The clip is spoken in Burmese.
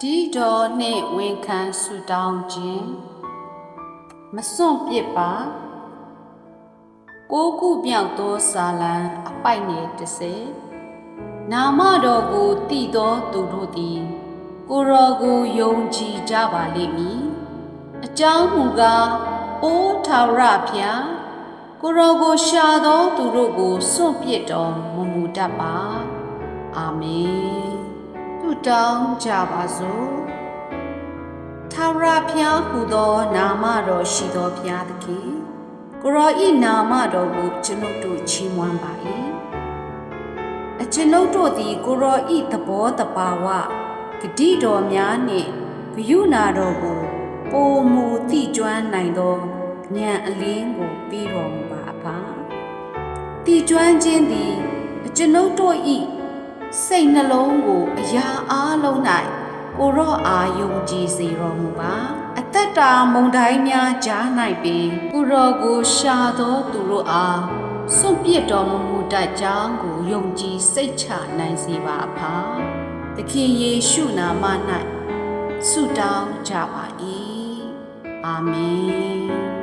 တိတော်နှင့်ဝန်ခံဆုတောင်းခြင်းမစွန့်ပစ်ပါကိုးခုမြောက်သောစာလံအပိုက်ငယ်30နာမတော်ကိုတည်သောသူတို့သည်ကိုရောကိုယုံကြည်ကြပါလိမ့်မည်အကြောင်းမူကားအိုးထာဝရဘုရားကိုရောကိုရှာသောသူတို့ကိုစွန့်ပစ်တော်မမူတတ်ပါအာမင်ဆုတောင်းကြပါစို့ထာဝရဘုရားဟူသောနာမတော်ရှိသောဘုရားသခင်ကိုရောဤနာမတော်ကိုကျွန်ုပ်တို့ချီးမွမ်းပါ၏ကျွန်ုပ်တို့သည်ကိုရောဤသဘောတဘာဝဂတိတော်များနှင့်ဂရုဏာတော်ကိုပိုမူသိကျွမ်းနိုင်သောဉာဏ်အလင်းကိုပေးတော်မူပါအဖာသိကျွမ်းခြင်းသည်ကျွန်ုပ်တို့ဤစိတ်နှလုံးကိုအရာအားလုံး၌ကိုရောအားယုံကြည်စေတော်မူပါအသက်တာမုန်တိုင်းများကြား၌ပင်ကိုရောကိုရှာသောသူတို့အားစွန့်ပစ်တော်မူတတ်ကြောင်းကိုယုံကြည်စိတ်ချနိုင်စေပါအဖာသခင်ယေရှုနာမ၌ဆုတောင်းကြပါ၏အာမင်